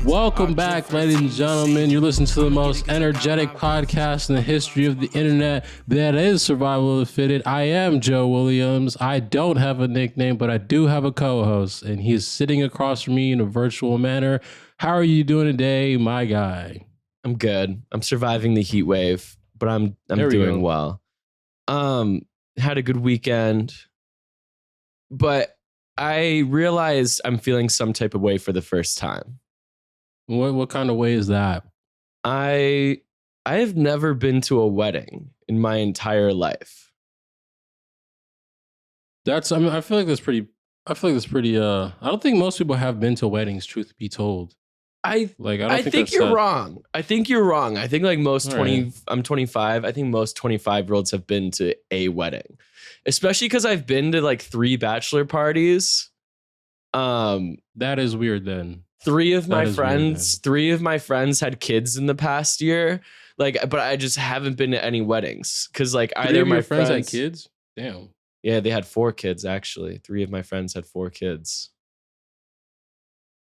Welcome back, ladies and gentlemen. You're listening to the most energetic podcast in the history of the internet. That is Survival of the Fitted. I am Joe Williams. I don't have a nickname, but I do have a co-host, and he's sitting across from me in a virtual manner. How are you doing today, my guy? I'm good. I'm surviving the heat wave, but I'm doing well. Had a good weekend, but I realized I'm feeling some type of way for the first time. What kind of way is that? I have never been to a wedding in my entire life. I feel like that's pretty. I don't think most people have been to weddings, truth be told. I think you're wrong. I think you're wrong. I think like most I'm 25. I think most 25-year-olds have been to a wedding, especially because I've been to like 3 bachelor parties. That is weird. Then three of my friends had kids in the past year. But I just haven't been to any weddings because like either my friends had kids. Damn. Yeah, they had 4 kids actually. 3 of my friends had 4 kids.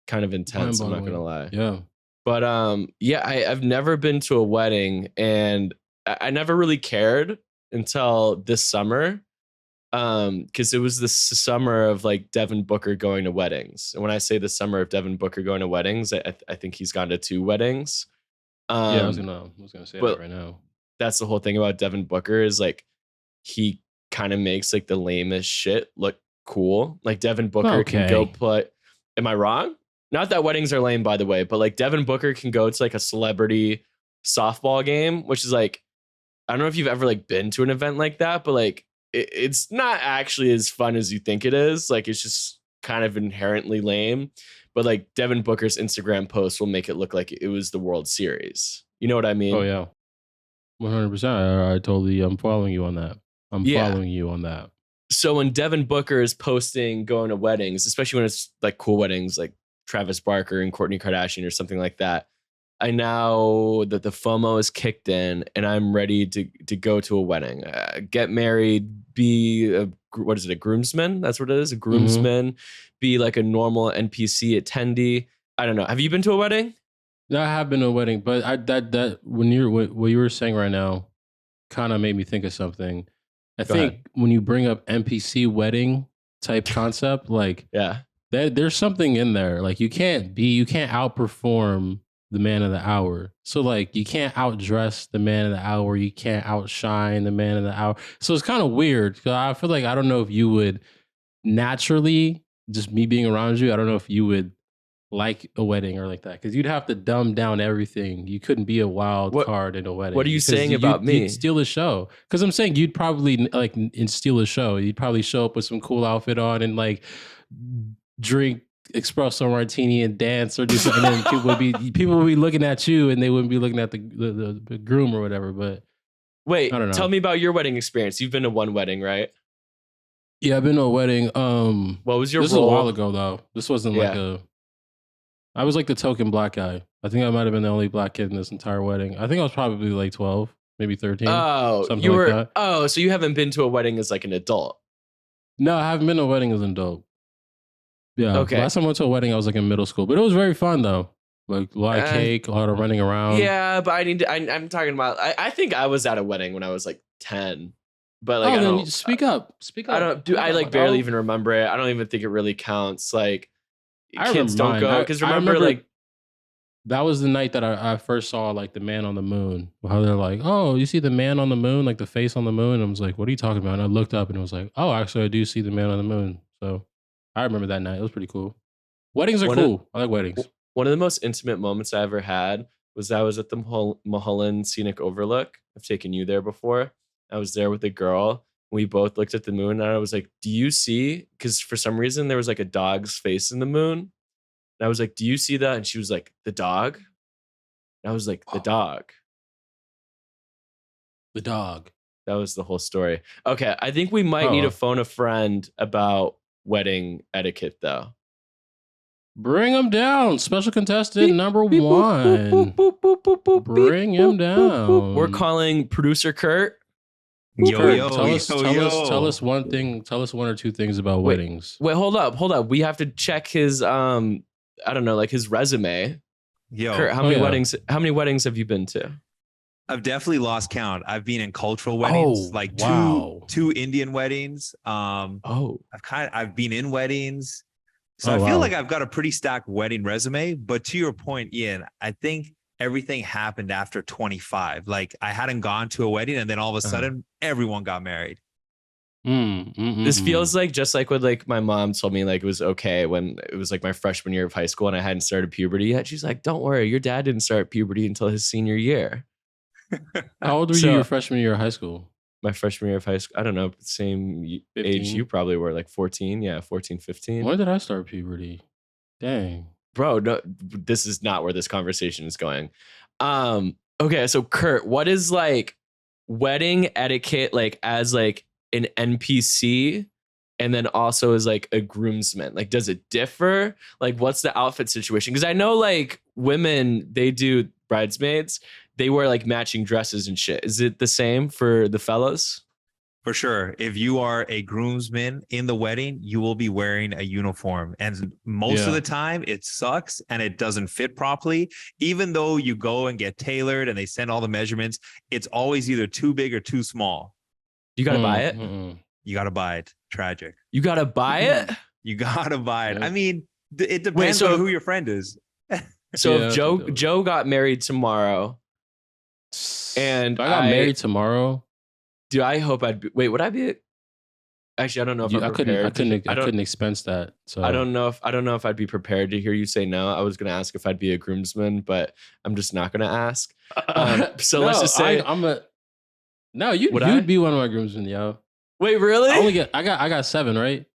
Kind of intense, I'm not gonna lie. Yeah. But I've never been to a wedding, and I never really cared until this summer. Because it was the summer of like Devin Booker going to weddings. And when I say the summer of Devin Booker going to weddings, I think he's gone to 2 weddings. I was gonna say that right now. That's the whole thing about Devin Booker is like he kind of makes like the lamest shit look cool. Like Devin Booker can go play. Am I wrong? Not that weddings are lame, by the way, but like Devin Booker can go to like a celebrity softball game, which is like, I don't know if you've ever like been to an event like that, but like it's not actually as fun as you think it is. Like it's just kind of inherently lame. But like Devin Booker's Instagram post will make it look like it was the World Series. You know what I mean? Oh yeah, 100%. I totally. I'm following you on that. Following you on that. So when Devin Booker is posting going to weddings, especially when it's like cool weddings, like Travis Barker and Kourtney Kardashian or something like that, I know that the FOMO is kicked in and I'm ready to go to a wedding, get married, be a groomsman? That's what it is, a groomsman, be like a normal NPC attendee. I don't know. Have you been to a wedding? No, I have been to a wedding, but what you were saying right now kind of made me think of something. I think when you bring up NPC wedding type concept, like there's something in there. Like you can't outperform the man of the hour. So like you can't outdress the man of the hour. You can't outshine the man of the hour. So it's kind of weird. Cause I feel like I don't know if you would naturally, just me being around you, I don't know if you would like a wedding or like that. Cause you'd have to dumb down everything. You couldn't be a wild card in a wedding. What are you saying about me? You'd steal a show. Cause I'm saying you'd probably like steal a show. You'd probably show up with some cool outfit on and like drink espresso martini and dance or do something. And then people would be looking at you and they wouldn't be looking at the groom or whatever. But wait, I don't know. Tell me about your wedding experience. You've been to one wedding, right? Yeah, I've been to a wedding. What was your role? This was a while ago though. This wasn't I was like the token black guy. I think I might have been the only black kid in this entire wedding. I think I was probably like 12, maybe 13. Oh, something like that. Oh, so you haven't been to a wedding as like an adult? No, I haven't been to a wedding as an adult. Yeah. Okay. Last time I went to a wedding, I was like in middle school, but it was very fun though. Like a lot of cake, a lot of running around. Yeah, but I'm talking about. I think I was at a wedding when I was like 10. But like, then speak up. I barely even remember it. I don't even think it really counts. Like, kids don't go because remember like that was the night that I first saw like the man on the moon. How they're like, oh, you see the man on the moon, like the face on the moon. And I was like, what are you talking about? And I looked up and it was like, oh, actually, I do see the man on the moon. So I remember that night. It was pretty cool. Weddings are cool. I like weddings. One of the most intimate moments I ever had was I was at the Mulholland Scenic Overlook. I've taken you there before. I was there with a girl. We both looked at the moon and I was like, do you see? Because for some reason there was like a dog's face in the moon. And I was like, do you see that? And she was like, the dog? And I was like, the dog. The dog. That was the whole story. Okay, I think we might need to phone a friend about wedding etiquette though. Bring him down. Special contestant number 1. Bring him down. We're calling producer Kurt. Tell us one thing. Tell us one or two things about weddings. Wait, hold up. We have to check his I don't know, like his resume. Yo, Kurt, how many weddings have you been to? I've definitely lost count. I've been in cultural weddings, like two Indian weddings. I've been in weddings. So I feel like I've got a pretty stacked wedding resume. But to your point, Ian, I think everything happened after 25. Like I hadn't gone to a wedding, and then all of a sudden, everyone got married. This feels like just like what like my mom told me like it was okay when it was like my freshman year of high school and I hadn't started puberty yet. She's like, "Don't worry, your dad didn't start puberty until his senior year." How old were you your freshman year of high school? My freshman year of high school, I don't know, same 15? Age you probably were, like 14. Yeah, 14, 15. When did I start puberty? Dang. Bro, no, this is not where this conversation is going. Okay, so Kurt, what is like wedding etiquette like as like an NPC and then also as like a groomsman? Like, does it differ? Like, what's the outfit situation? Because I know like women, they do bridesmaids, they wear like matching dresses and shit. Is it the same for the fellas? For sure. If you are a groomsman in the wedding, you will be wearing a uniform. And most of the time it sucks and it doesn't fit properly. Even though you go and get tailored and they send all the measurements, it's always either too big or too small. You got to buy it? You got to buy it. Tragic. You got to buy it? You got to buy it. I mean, it depends on who your friend is. So if Joe got married tomorrow and if I got married tomorrow, dude, I hope I'd be. Wait, would I be? Actually, I don't know if I couldn't expense that. So I don't know if I'd be prepared to hear you say no. I was gonna ask if I'd be a groomsman, but I'm just not gonna ask. So let's just say you'd be one of my groomsmen, yo. Wait, really? I got 7, right?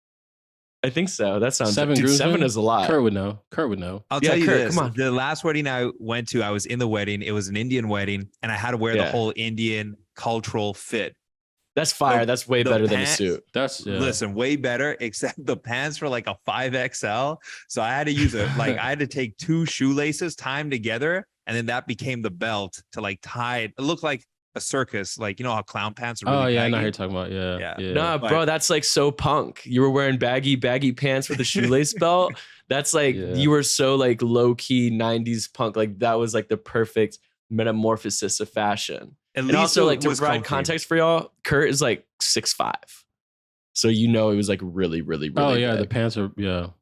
I think so. That sounds 7. Dude, 7 is a lot. Kurt would know. I'll tell you this. Come on. The last wedding I went to, I was in the wedding. It was an Indian wedding, and I had to wear the whole Indian cultural fit. That's fire. That's way better than a suit. Listen, way better, except the pants were like a 5XL. So I had to use I had to take 2 shoelaces, tie them together, and then that became the belt to like tie it. It looked like a circus, like, you know how clown pants are really baggy? I know what you're talking about. Yeah. Nah, bro, that's like so punk. You were wearing baggy pants with a shoelace belt. That's like you were so like low key 90s punk. Like that was like the perfect metamorphosis of fashion. And also like to provide context for y'all, Kurt is like 6'5". So you know it was like really, really, really big. The pants are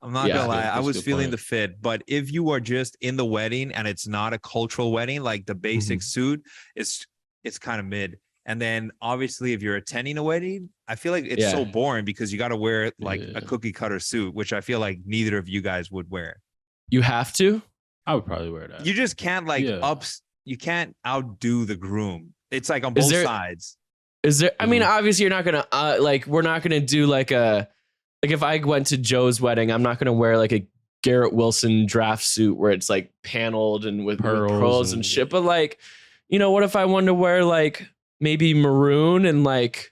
I'm not gonna lie, I was feeling the fit, but if you are just in the wedding and it's not a cultural wedding, like the basic suit, it's kind of mid. And then obviously if you're attending a wedding, I feel like it's so boring because you got to wear like a cookie cutter suit, which I feel like neither of you guys would wear. You have to? I would probably wear that. You just can't you can't outdo the groom. It's like on both sides. Is there, I mean, obviously you're not going to we're not going to do like if I went to Joe's wedding, I'm not going to wear like a Garrett Wilson draft suit where it's like paneled and with pearls and shit. But like, you know, what if I wanted to wear like maybe maroon and like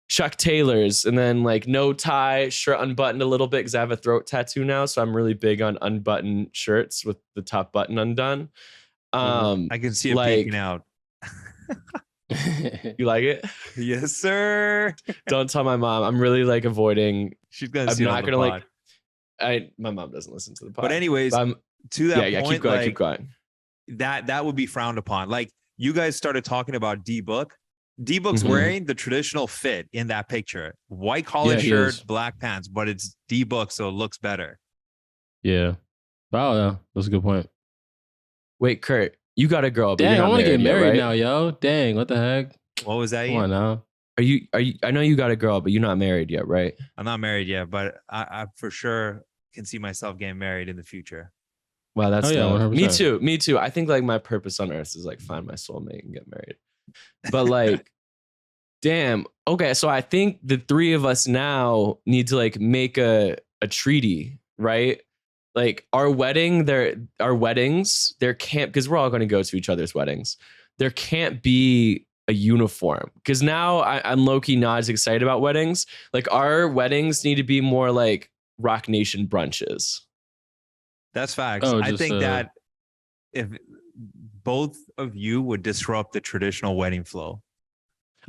Chuck Taylors and then like no tie, shirt unbuttoned a little bit because I have a throat tattoo now. So I'm really big on unbuttoned shirts with the top button undone. I can see it peeking out. You like it? Yes, sir. Don't tell my mom. I'm really like avoiding. She's gonna see it on the pod. My mom doesn't listen to the pod. But anyways, to that point, keep going. That would be frowned upon. Like you guys started talking about D-Book. D-Book's wearing the traditional fit in that picture. White collar shirt, black pants, but it's D-Book, so it looks better. Yeah. Wow, yeah. That's a good point. Wait, Kurt, you got a girl. Dang, I want to get married now, yo. Dang, what the heck? What was that? Come on now. Are you? I know you got a girl, but you're not married yet, right? I'm not married yet, but I for sure can see myself getting married in the future. Wow, that's me too. Me too. I think like my purpose on earth is like find my soulmate and get married. But like, damn. Okay, so I think the 3 of us now need to like make a treaty, right? Like our weddings, there can't, because we're all going to go to each other's weddings. There can't be a uniform because now I'm low-key not as excited about weddings. Like our weddings need to be more like Rock Nation brunches. That's facts. I think that if both of you would disrupt the traditional wedding flow.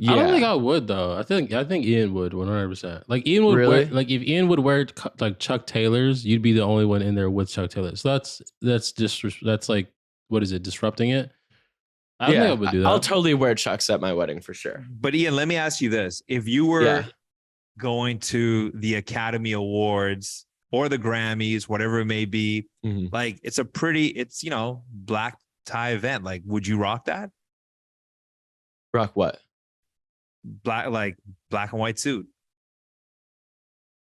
I don't think I would though. I think Ian would 100%. Like Ian would wear, like if Ian would wear like Chuck Taylors, you'd be the only one in there with Chuck Taylors. So that's like, what is it? Disrupting it. I think I would do that. I'll totally wear Chucks at my wedding for sure. But Ian, let me ask you this: if you were going to the Academy Awards or the Grammys, whatever it may be, like it's black tie event. Like, would you rock that? Rock what? Black and white suit.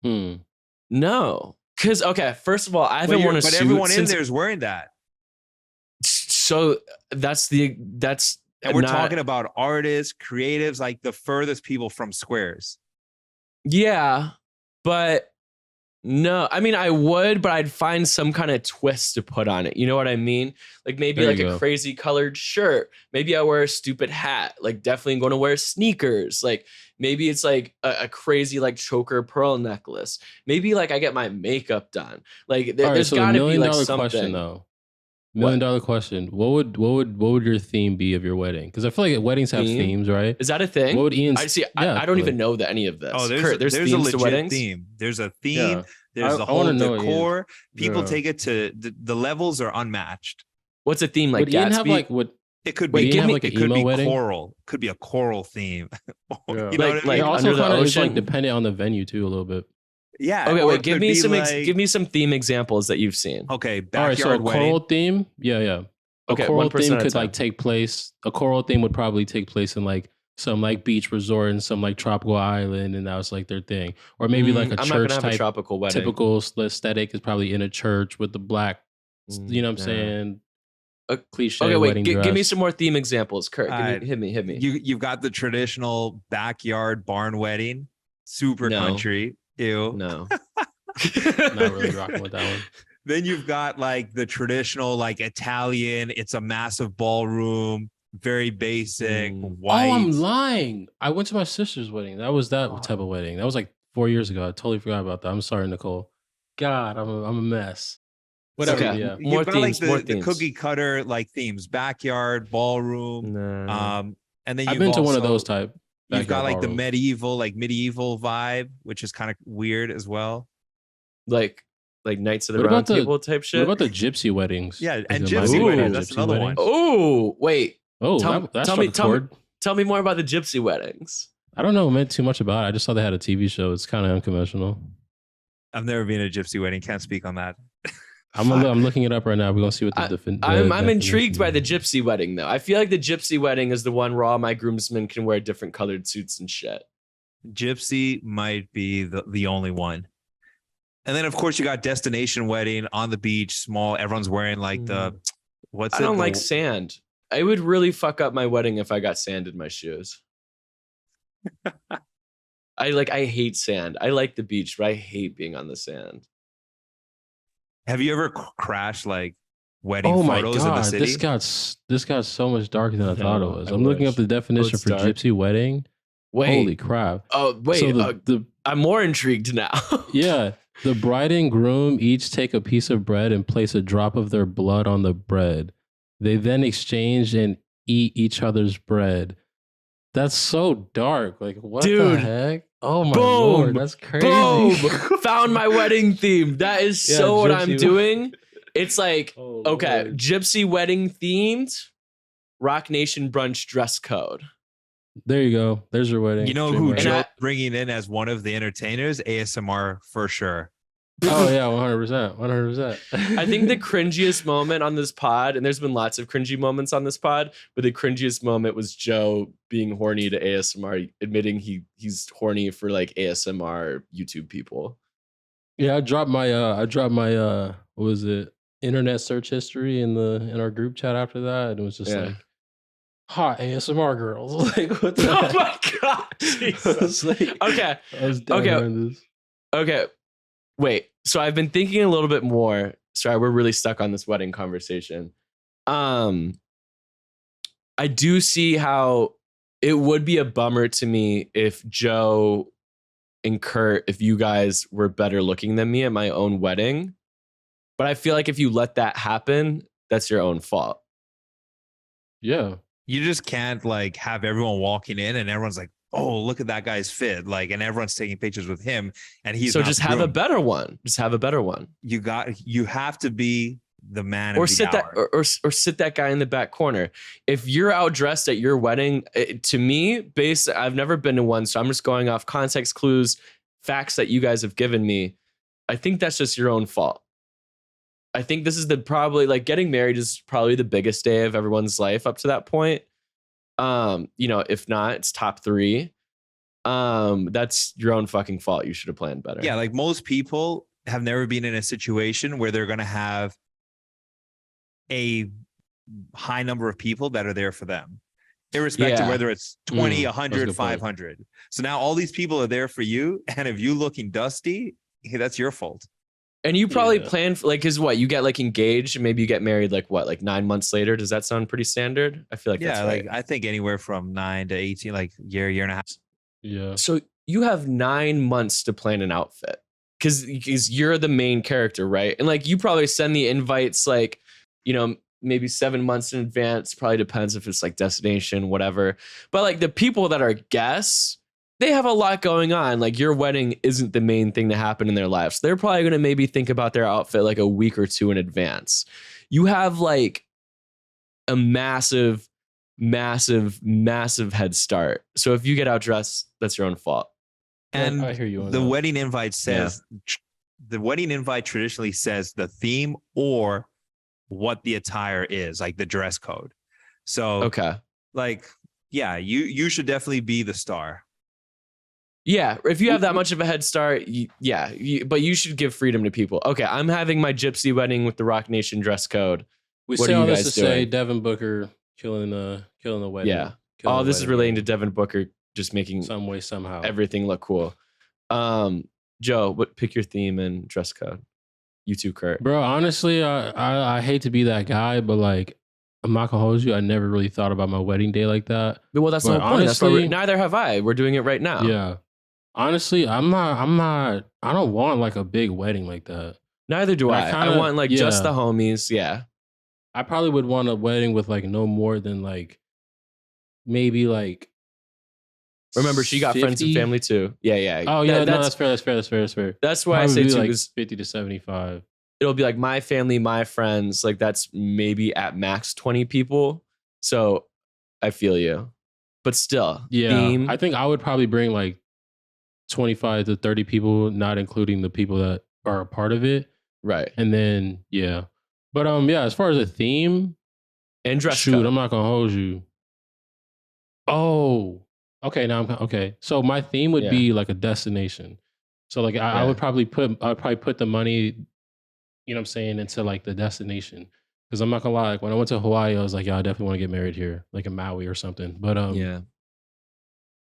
No, because first of all, I haven't worn a suit. But everyone in there is wearing that. So and we're talking about artists, creatives, like the furthest people from squares. Yeah, but no, I mean, I would, but I'd find some kind of twist to put on it. You know what I mean? Like maybe like a crazy colored shirt. Maybe I wear a stupid hat. Like definitely going to wear sneakers. Like maybe it's like a crazy like choker pearl necklace. Maybe like I get my makeup done. Like there's got to be like something. Question, though. $1 million question. What would your theme be of your wedding? Because I feel like weddings have themes, right? Is that a thing? What would Ian's? I don't even know that any of this. Oh, there's themes a legit to weddings? Theme. There's a theme. Yeah. There's the whole decor. People take it to the levels are unmatched. What's a theme like? Would Ian have like what? It could be choral. Could be a choral theme. You know what I mean? Also, kind of like dependent on the venue too, a little bit. Yeah. Okay, wait. Give me some theme examples that you've seen. Okay, backyard so a wedding. choral theme. Yeah. A choral theme could like take place. A choral theme would probably take place in like some like beach resort and some like tropical island, and that was like their thing. Or maybe like a church type tropical wedding. Typical aesthetic is probably in a church with the black. You know what I'm saying? A cliche. Okay, wait. Wedding dress. Give me some more theme examples, Kurt. Hit me. You've got the traditional backyard barn wedding, super country. Ew. No. Not really rocking with that one. Then you've got like the traditional like Italian. It's a massive ballroom, very basic, white. Oh, I'm lying. I went to my sister's wedding. That was that type of wedding. That was like 4 years ago. I totally forgot about that. I'm sorry, Nicole. God, I'm a mess. Whatever. Okay. Yeah. More themes. Like the cookie cutter like themes, backyard, ballroom. And then I've been to one of those type. You've got like the medieval vibe, which is kind of weird as well. Like Knights of the Round Table type shit. What about the gypsy weddings? Yeah, and gypsy weddings. That's another one. Oh, wait. Oh, tell me more about the gypsy weddings. I don't know too much about it. I just saw they had a TV show. It's kind of unconventional. I've never been at a gypsy wedding. Can't speak on that. I'm looking it up right now. We're gonna see what I'm intrigued by the gypsy wedding though. I feel like the gypsy wedding is the one where all my groomsmen can wear different colored suits and shit. Gypsy might be the only one. And then of course you got destination wedding on the beach, small. Everyone's wearing like I don't like sand. I would really fuck up my wedding if I got sand in my shoes. I hate sand. I like the beach, but I hate being on the sand. Have you ever crashed like wedding photos in the city? This got so much darker than I thought it was. I'm looking up the definition for gypsy wedding. Wait. Holy crap. Oh, wait. So I'm more intrigued now. Yeah. The bride and groom each take a piece of bread and place a drop of their blood on the bread. They then exchange and eat each other's bread. That's so dark. Like, what the heck? Oh my Lord, that's crazy. Boom! Found my wedding theme. That is what I'm doing. It's like, okay, gypsy wedding themed, Rock Nation brunch dress code. There you go. There's your wedding. You know who Joe's bringing in as one of the entertainers? ASMR for sure. Oh yeah, 100%. I think the cringiest moment on this pod, and there's been lots of cringy moments on this pod, but the cringiest moment was Joe being horny to ASMR, admitting he's horny for like ASMR YouTube people. Yeah, I dropped my what was it? Internet search history in our group chat after that, and it was just like hot ASMR girls. Like, what the heck? Oh my god. Jesus. Okay. Wait, so I've been thinking a little bit more. Sorry, we're really stuck on this wedding conversation. I do see how it would be a bummer to me if Joe and Kurt, if you guys were better looking than me at my own wedding. But I feel like if you let that happen, that's your own fault. Yeah. You just can't like have everyone walking in and everyone's like, oh, look at that guy's fit. Like, and everyone's taking pictures with him and he's so not just have a better one. Just have a better one. You have to be the man or of the sit hour. that or sit that guy in the back corner. If you're outdressed at your wedding, to me, I've never been to one, so I'm just going off context clues, facts that you guys have given me. I think that's just your own fault. I think this is probably like getting married is probably the biggest day of everyone's life up to that point. If not, it's top 3. That's your own fucking fault. You should have planned better. Yeah, like most people have never been in a situation where they're going to have a high number of people that are there for them, irrespective whether it's 20, 100, 500. So now all these people are there for you. And if you looking dusty, hey, that's your fault. And you probably plan for like, is what you get like engaged, maybe you get married like what, like 9 months later. Does that sound pretty standard? I feel like that's right. Like I think anywhere from 9 to 18, like year and a half. Yeah. So you have 9 months to plan an outfit because you're the main character, right? And like you probably send the invites like, maybe 7 months in advance. Probably depends if it's like destination, whatever. But like the people that are guests, they have a lot going on. Like your wedding isn't the main thing to happen in their lives. They're probably going to maybe think about their outfit like a week or 2 in advance. You have like a massive, massive, massive head start. So if you get outdressed, that's your own fault. And I hear you on the that. wedding invite says, the wedding invite traditionally says the theme or what the attire is, like the dress code. So, you should definitely be the star. Yeah, if you have that much of a head start, but you should give freedom to people. Okay, I'm having my gypsy wedding with the Rock Nation dress code. What say all this to say Devin Booker killing the wedding. Yeah. This is relating to Devin Booker just making some way, somehow everything look cool. Joe, pick your theme and dress code. You too, Kurt. Bro, honestly, I hate to be that guy, but like, I'm not gonna hold you. I never really thought about my wedding day like that. Well, that's the whole point. That's why neither have I. We're doing it right now. Yeah. Honestly, I don't want like a big wedding like that. Neither do I. I want like just the homies. Yeah. I probably would want a wedding with like no more than like maybe like. Remember, she got 50? Friends and family too. Yeah. Oh yeah, that's fair. That's why I say too, like 50 to 75. It'll be like my family, my friends. Like that's maybe at max 20 people. So I feel you, but still, I think I would probably bring like 25 to 30 people, not including the people that are a part of it. Right. And then but as far as a theme and dress code, I'm not gonna hold you. Oh. Okay, okay. So my theme would be like a destination. So like I would probably put the money, you know what I'm saying, into like the destination. Because I'm not gonna lie, like when I went to Hawaii, I was like, I definitely want to get married here, like in Maui or something. But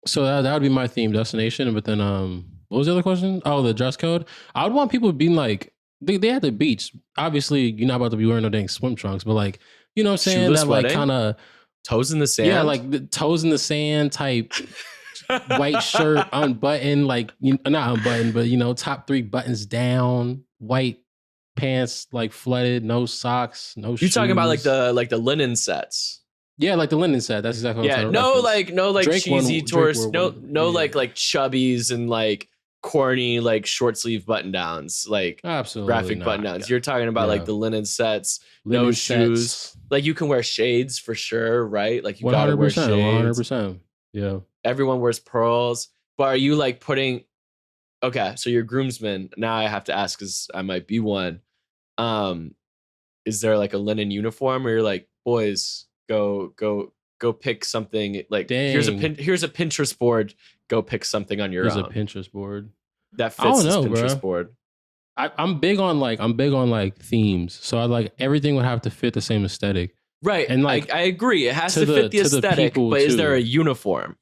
so that would be my theme, destination. But then what was the other question? Oh, the dress code. I would want people being like they at the beach. Obviously, you're not about to be wearing no dang swim trunks, but like, you know what I'm saying? Shoeless that wedding? Like kind of toes in the sand. Yeah, like the toes in the sand type white shirt unbuttoned, like not unbuttoned, but top 3 buttons down, white pants like flooded, no socks, no shoes. You're talking about like the linen sets. Yeah, like the linen set. That's exactly what I'm talking about. No like cheesy tourists, no like chubbies and like corny like short sleeve button downs, like absolutely graphic button downs. You're talking about like the linen sets, no shoes. Like you can wear shades for sure, right? Like you gotta wear shades. 100%. Yeah. Everyone wears pearls. But are you like putting okay, so you're groomsmen. Now I have to ask because I might be one. Is there like a linen uniform where you're like, boys, go pick something, like here's a Pinterest board, go pick something on your own. Here's a Pinterest board that fits this Pinterest board. I'm big on like themes, so I like everything would have to fit the same aesthetic, right? And like I agree, it has to fit the aesthetic, but is there a uniform?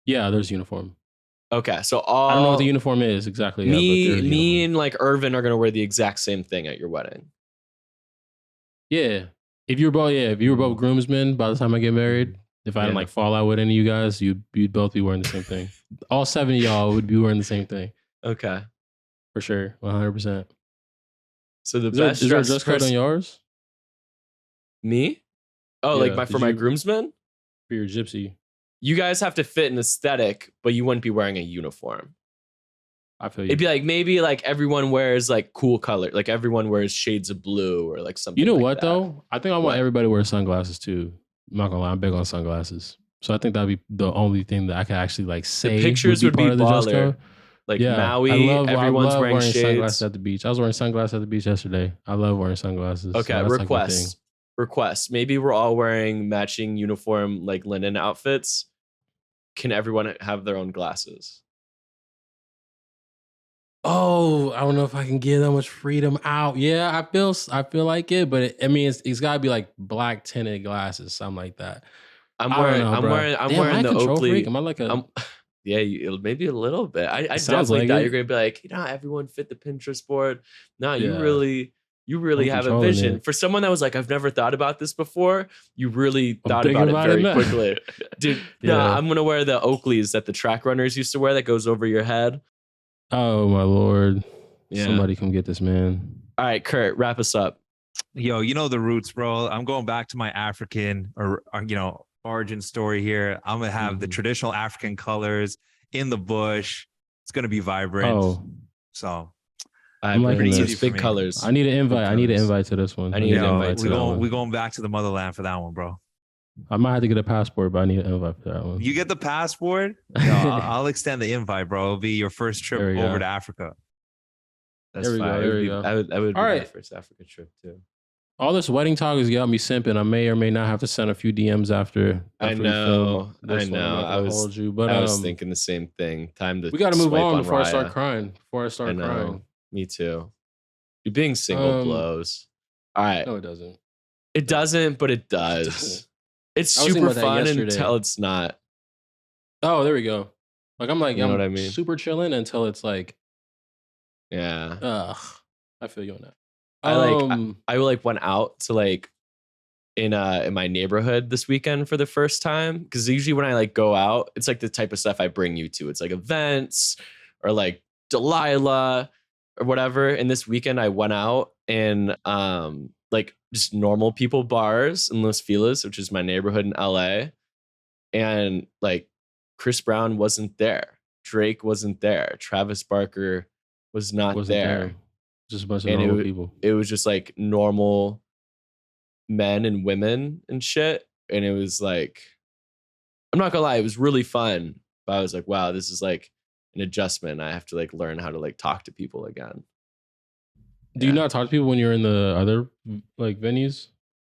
Yeah, there's uniform. Okay, so I don't know what the uniform is exactly. Me and like Irvin are gonna wear the exact same thing at your wedding. Yeah. If you were both groomsmen by the time I get married, if I didn't like fall out with any of you guys, you'd both be wearing the same thing. All 7 of y'all would be wearing the same thing. Okay. For sure. 100%. So is there a dress code on yours? Me? Oh, like for my groomsmen? For your gypsy. You guys have to fit an aesthetic, but you wouldn't be wearing a uniform. I feel you. It'd be like maybe like everyone wears like cool color, like everyone wears shades of blue or like something. You know like what that. though? I think I want everybody to wear sunglasses too. I'm not gonna lie, I'm big on sunglasses. So I think that'd be the only thing that I could actually like say. The pictures would be part of the dress baller. code. Like Maui, everyone's wearing shades. Sunglasses at the beach. I was wearing sunglasses at the beach yesterday. I love wearing sunglasses. Okay, so request. Maybe we're all wearing matching uniform like linen outfits. Can everyone have their own glasses? Oh, I don't know if I can give that much freedom out. Yeah, I feel like it, but it's got to be like black tinted glasses, something like that. I'm wearing the Oakley. Freak? Am I like a? Yeah, maybe a little bit. I definitely thought you're gonna be like, everyone fit the Pinterest board. No, you really have a vision. For someone that was like, I've never thought about this before, you really thought about it very quickly. Dude, I'm gonna wear the Oakleys that the track runners used to wear that goes over your head. Oh my Lord. Yeah. Somebody come get this man. All right, Kurt, wrap us up. Yo, you know the roots, bro. I'm going back to my African origin story here. I'm gonna have the traditional African colors in the bush. It's gonna be vibrant. Oh, so I'm like big colors. I need an invite. I need an invite to this one. I need an invite to that one. We're going back to the motherland for that one, bro. I might have to get a passport, but I need an invite for that one. You get the passport? I'll extend the invite, bro. It'll be your first trip over to Africa. That's fine. There we go. I would be my first Africa trip too. All this wedding talk has got me simping. I may or may not have to send a few DMs after I know. I was thinking the same thing. We got to move on before I start crying. Crying. Me too. You being single blows. All right. No, it doesn't. It doesn't, but it does. It's super fun until it's not. Oh, there we go. Like I'm what I mean? Super chilling until it's like, yeah. I feel you on that. I went out to like in my neighborhood this weekend for the first time, because usually when I like go out, it's like the type of stuff I bring you to. It's like events or like Delilah or whatever. And this weekend I went out and like just normal people bars in Los Feliz, which is my neighborhood in LA. And like Chris Brown wasn't there. Drake wasn't there. Travis Barker wasn't there. Just a bunch of normal people. It was just like normal men and women and shit. And it was like, I'm not gonna lie, it was really fun. But I was like, wow, this is like an adjustment. I have to like learn how to like talk to people again. Do you not talk to people when you're in the other like venues?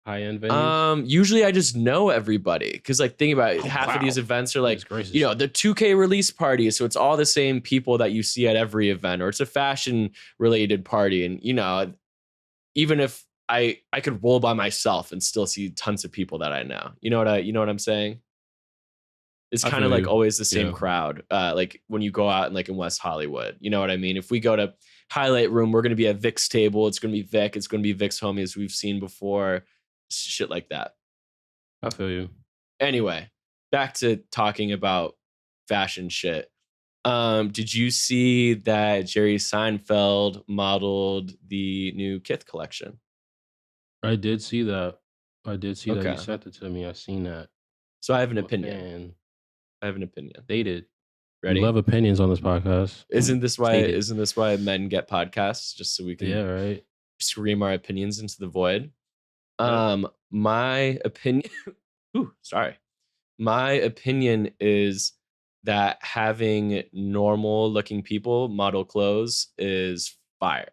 High-end venues? Usually I just know everybody. Because like think about it, half of these events are like, the 2K release party. So it's all the same people that you see at every event, or it's a fashion related party. And even if I could roll by myself and still see tons of people that I know. You know what I'm saying? It's kind of like always the same crowd. Like when you go out and like in West Hollywood, you know what I mean? If we go to Highlight Room, we're going to be at Vic's table. It's going to be Vic. It's going to be Vic's homies we've seen before. Shit like that. I feel you. Anyway, back to talking about fashion shit. Did you see that Jerry Seinfeld modeled the new Kith collection? I did see that. That. You sent it to me. I've seen that. So I have an opinion. Dated. Ready? We love opinions on this podcast. Isn't this why men get podcasts? Just so we can scream our opinions into the void. My opinion my opinion is that having normal looking people model clothes is fire.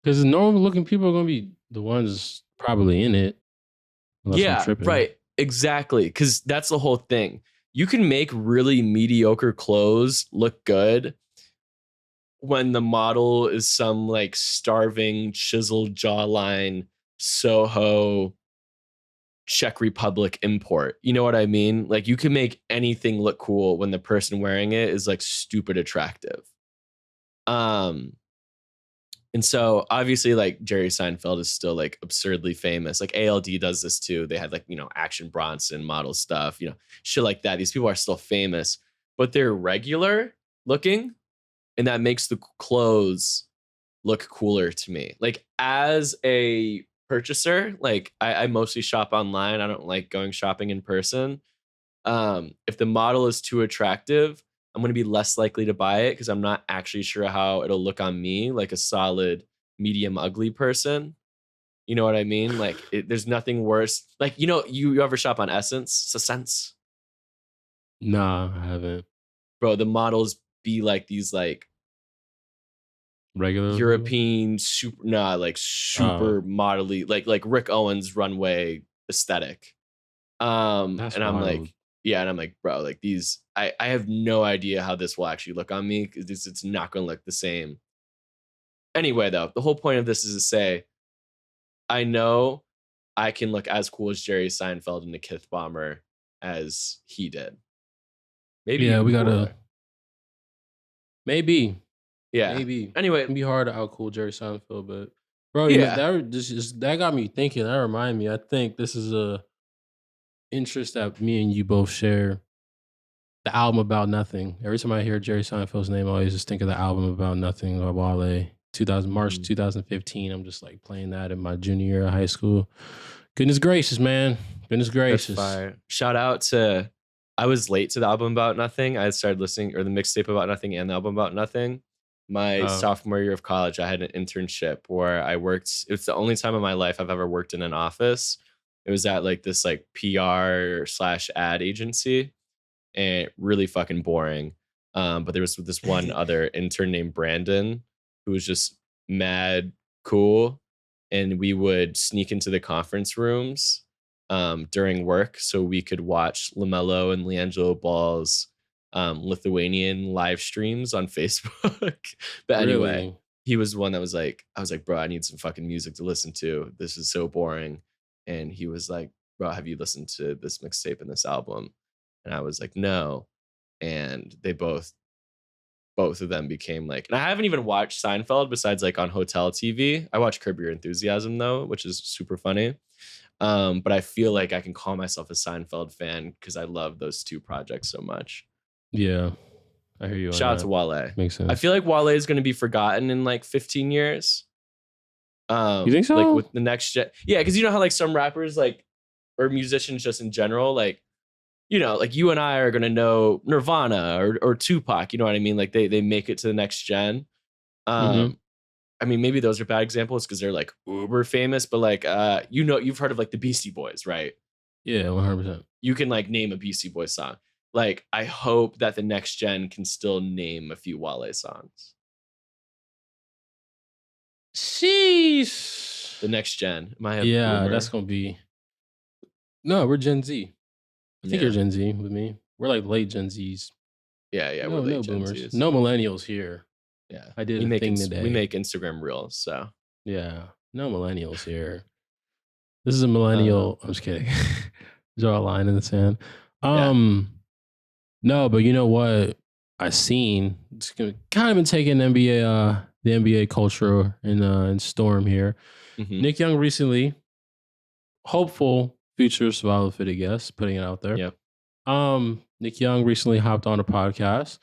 Because normal looking people are gonna be the ones probably in it. Yeah, right. Exactly. Because that's the whole thing. You can make really mediocre clothes look good when the model is some like starving, chiseled jawline Soho Czech Republic import. You know what I mean? Like you can make anything look cool when the person wearing it is like stupid attractive. And so obviously like Jerry Seinfeld is still like absurdly famous. Like ALD does this too. They had like, Action Bronson model stuff, shit like that. These people are still famous, but they're regular looking, and that makes the clothes look cooler to me. Like as a purchaser. Like I mostly shop online. I don't like going shopping in person. If the model is too attractive, I'm going to be less likely to buy it because I'm not actually sure how it'll look on me, like a solid medium ugly person. You know what I mean? Like there's nothing worse. Like, you ever shop on Essence? Nah, I haven't. Bro, the models be like these like regular European super modelly, like Rick Owens runway aesthetic. That's and I'm wild. like, yeah, and I'm like, bro, like these, I have no idea how this will actually look on me because it's not going to look the same. Anyway, though, the whole point of this is to say, I know I can look as cool as Jerry Seinfeld in the Kith Bomber as he did. Maybe. Yeah, we gotta. Maybe. Yeah. Maybe. Anyway, it'd be hard to out cool Jerry Seinfeld, but bro, that got me thinking. That reminded me. I think this is a interest that me and you both share. The album About Nothing. Every time I hear Jerry Seinfeld's name, I always just think of the album About Nothing by Wale. March 2015. I'm just like playing that in my junior year of high school. Goodness gracious, man. Goodness gracious. Shout out to, I was late to the album About Nothing. I started listening, or the mixtape About Nothing and the album About Nothing. My sophomore year of college, I had an internship where I worked. It's the only time in my life I've ever worked in an office. It was at like this like PR/ad agency, and really fucking boring. But there was this one other intern named Brandon who was just mad cool, and we would sneak into the conference rooms during work so we could watch LaMelo and LiAngelo Ball's Lithuanian live streams on Facebook. But anyway, he was one that was like, I was like, bro, I need some fucking music to listen to. This is so boring. And he was like, bro, have you listened to this mixtape and this album? And I was like, no. And they both of them became like, and I haven't even watched Seinfeld besides like on hotel TV. I watch Curb Your Enthusiasm though, which is super funny. But I feel like I can call myself a Seinfeld fan because I love those two projects so much. Yeah, I hear you. Shout out to Wale. Makes sense. I feel like Wale is going to be forgotten in like 15 years. You think so? Like with the next gen. Yeah, because you know how like some rappers like, or musicians just in general, like, like you and I are going to know Nirvana or Tupac, you know what I mean? Like they make it to the next gen. I mean, maybe those are bad examples because they're like uber famous, but like, you've heard of like the Beastie Boys, right? Yeah, 100%. You can like name a Beastie Boys song. Like, I hope that the next gen can still name a few Wale songs. Sheesh. The next gen. Yeah, that's going to be. No, we're Gen Z. I think you're Gen Z with me. We're like late Gen Zs. Yeah, we're late Gen boomers. Zs. No millennials here. Yeah. I did a thing today. We make Instagram reels, so. Yeah, no millennials here. This is a millennial. I'm just kidding. Draw a line in the sand. No, but you know what I seen? It's kind of been taking NBA, the NBA culture in storm here. Mm-hmm. Nick Young recently, hopeful future survival fitted guest, putting it out there. Yep. Nick Young recently hopped on a podcast.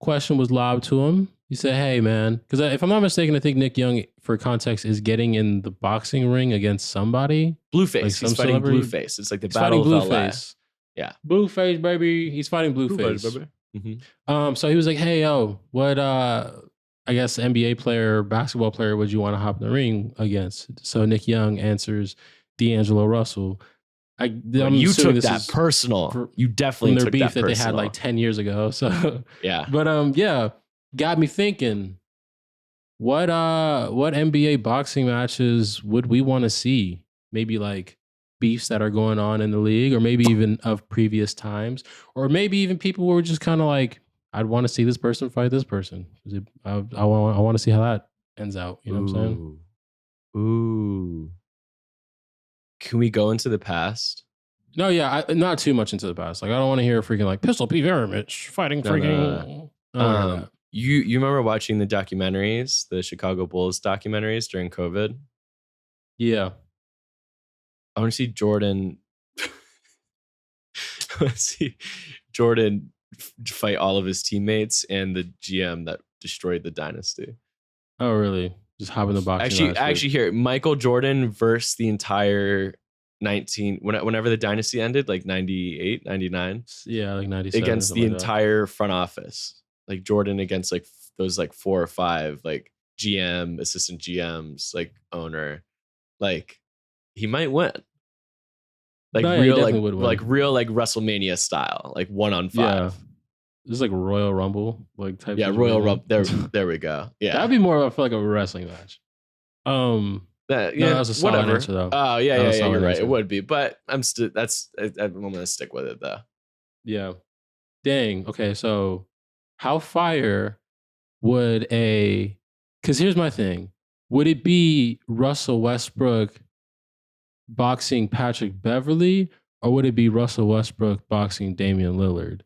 Question was lobbed to him. He said, "Hey, man," because if I'm not mistaken, I think Nick Young, for context, is getting in the boxing ring against somebody. Blueface. Like he's fighting Blueface. It's like the battle of Blueface. Yeah. Blueface, baby. He's fighting Blueface. Mm-hmm. So he was like, "Hey, yo, what? I guess NBA player, basketball player, would you want to hop in the ring against?" So Nick Young answers, D'Angelo Russell. You took that personal. You definitely took that beef personal. That they had like 10 years ago. So yeah. But yeah, got me thinking. What NBA boxing matches would we want to see? Maybe like beefs that are going on in the league, or maybe even of previous times, or maybe even people who were just kind of like, I'd want to see this person fight this person. I want to see how that ends out. You know what I'm saying? Ooh. Can we go into the past? No, yeah, not too much into the past. Like, I don't want to hear freaking like Pistol Pete Veremich fighting freaking. No. You remember watching the documentaries, the Chicago Bulls documentaries during COVID? Yeah. I want to see Jordan. I want to see Jordan fight all of his teammates and the GM that destroyed the dynasty. Oh, really? Just hop in the boxing. Actually, here, Michael Jordan versus the entire 19 whenever the dynasty ended, like 98, 99. Yeah, like 97. Against the entire front office. Like Jordan against like those like 4 or 5 like GM, assistant GMs, like owner. Like he might win. Like real like real like WrestleMania style, like 1-on-5. Yeah. This is like Royal Rumble, like type. Yeah, Royal Rumble. There we go. Yeah, that'd be more of like a wrestling match. That was a solid answer though. Oh yeah, you're right. It would be, but I'm gonna stick with it though. Yeah. Dang. Okay, so how fire would because here's my thing. Would it be Russell Westbrook boxing Patrick Beverly, or would it be Russell Westbrook boxing Damian Lillard?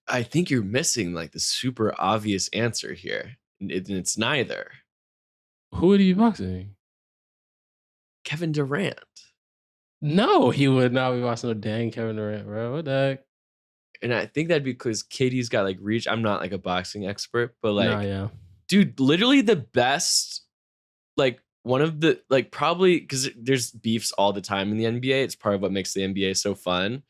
I think you're missing like the super obvious answer here. It's neither. Who would he be boxing? Kevin Durant. No, he would not be boxing no dang Kevin Durant, bro. What the heck? And I think that'd be because KD's got like reach. I'm not like a boxing expert, but like, dude, literally the best, like one of the, like probably because there's beefs all the time in the NBA. It's part of what makes the NBA so fun.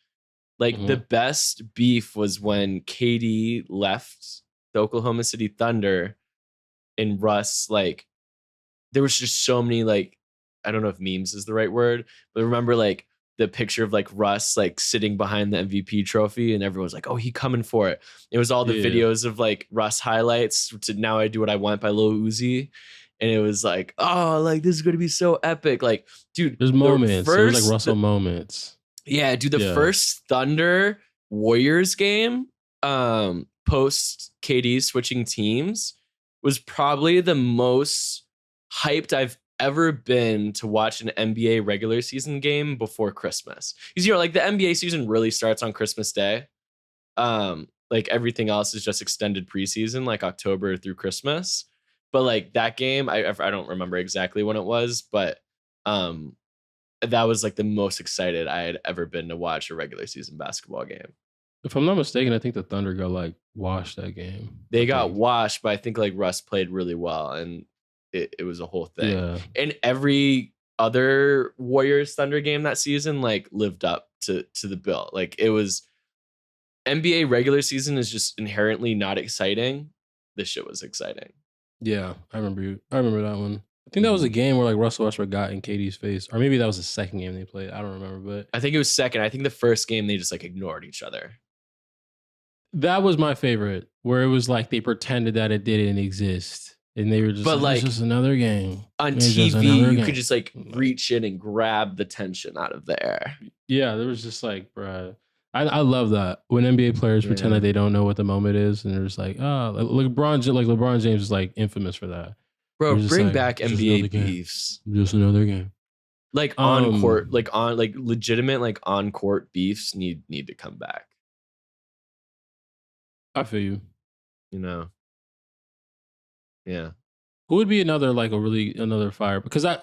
Like the best beef was when KD left the Oklahoma City Thunder and Russ, like there was just so many, like, I don't know if memes is the right word, but remember like the picture of like Russ like sitting behind the MVP trophy and everyone's like, oh, he coming for it. It was all the videos of like Russ highlights to Now I Do What I Want by Lil Uzi. And it was like, oh, like this is going to be so epic. Like, dude, there's moments. There's like Russell moments. Yeah, dude, the first Thunder Warriors game, post KD switching teams, was probably the most hyped I've ever been to watch an NBA regular season game before Christmas. Because like the NBA season really starts on Christmas Day. Like everything else is just extended preseason, like October through Christmas. But like that game, I don't remember exactly when it was, but that was like the most excited I had ever been to watch a regular season basketball game. If I'm not mistaken, I think the Thunder got like washed that game. They got washed, but I think like Russ played really well and it was a whole thing. Yeah. And every other Warriors Thunder game that season like lived up to the bill. Like it was, NBA regular season is just inherently not exciting. This shit was exciting. Yeah, I remember that one. I think that was a game where like Russell Westbrook got in KD's face, or maybe that was the second game they played. I don't remember, but I think it was second. I think the first game they just like ignored each other. That was my favorite, where it was like they pretended that it didn't exist, and they were just like, it's just another game. On TV, you could just like reach in and grab the tension out of the air. Yeah, there was just like, bruh. I love that when NBA players pretend that they don't know what the moment is, and they're just like, oh, like LeBron James is like infamous for that. Bro, bring back NBA beefs. Just another game. Like on court, like legitimate, like on court beefs need to come back. I feel you. You know. Yeah. Who would be another fire? Because I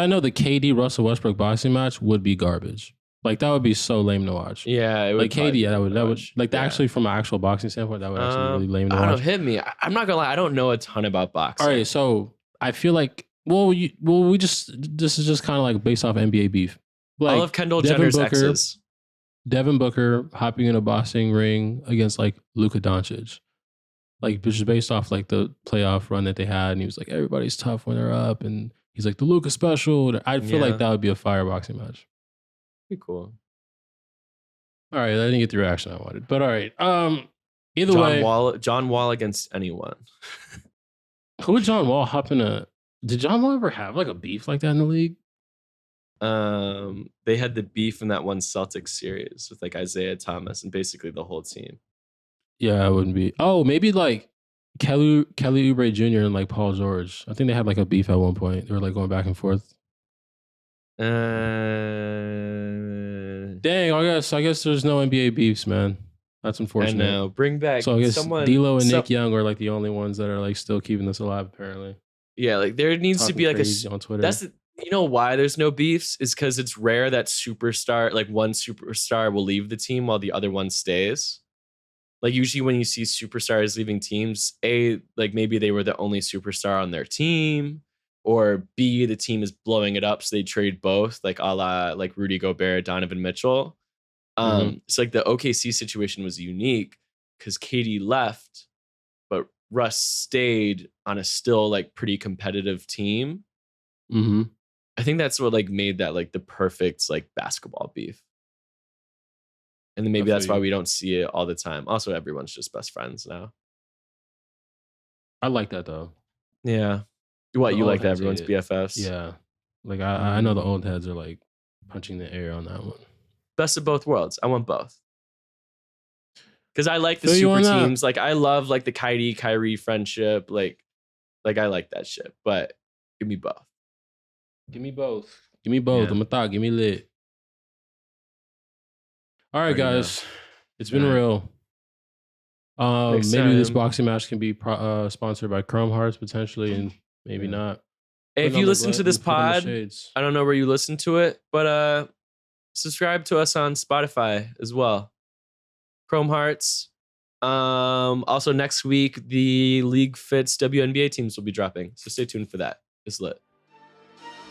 know the KD Russell Westbrook boxing match would be garbage. Like that would be so lame to watch. Yeah, it would like KD. That would like actually from an actual boxing standpoint, that would actually be really lame to watch. I don't know, hit me. I'm not gonna lie. I don't know a ton about boxing. All right, so I feel like this is just kind of like based off NBA beef. Like, I love Kendall Jenner's exes. Devin Booker hopping in a boxing ring against like Luka Doncic, like which is based off like the playoff run that they had, and he was like everybody's tough when they're up, and he's like the Luka special. I feel like that would be a fire boxing match. Be cool. All right, I didn't get the reaction I wanted, but all right. Either way, John Wall against anyone. Who would John Wall hop in a? Did John Wall ever have like a beef like that in the league? They had the beef in that one Celtics series with like Isaiah Thomas and basically the whole team. Yeah, it wouldn't be. Oh, maybe like Kelly Oubre Jr. and like Paul George. I think they had like a beef at one point. They were like going back and forth. Dang, I guess there's no NBA beefs, man. That's unfortunate. I know. Bring back. So I guess DLo and Nick Young are like the only ones that are like still keeping this alive, apparently. Yeah, like there needs to be like on Twitter. That's you know why there's no beefs is because it's rare that one superstar will leave the team while the other one stays. Like usually when you see superstars leaving teams, like maybe they were the only superstar on their team, or B, the team is blowing it up, so they trade both, like a la like Rudy Gobert, Donovan Mitchell. It's like the OKC situation was unique because KD left, but Russ stayed on a still like pretty competitive team. I think that's what like made that like the perfect like basketball beef. And then maybe that's why we don't see it all the time. Also, everyone's just best friends now. I like that though. Yeah. What, you like that everyone's BFFs? Yeah. Like I know the old heads are like punching the air on that one. Best of both worlds. I want both. Because I like the super teams. Like I love like the Kyrie friendship. Like I like that shit. But give me both. Give me both. Give me both. Yeah. I'm a thought. Give me lit. All right, guys. It's been real. Maybe this boxing match can be sponsored by Chrome Hearts potentially, and maybe not. Hey, if you listen to this pod, I don't know where you listen to it, but subscribe to us on Spotify as well. Chrome Hearts. Also next week, the LeagueFits WNBA teams will be dropping, so stay tuned for that. It's lit.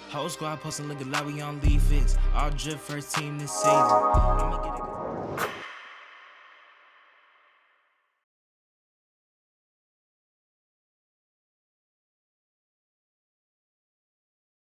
Whole squad posting, look at like we on LeagueFits. All drip first team this season.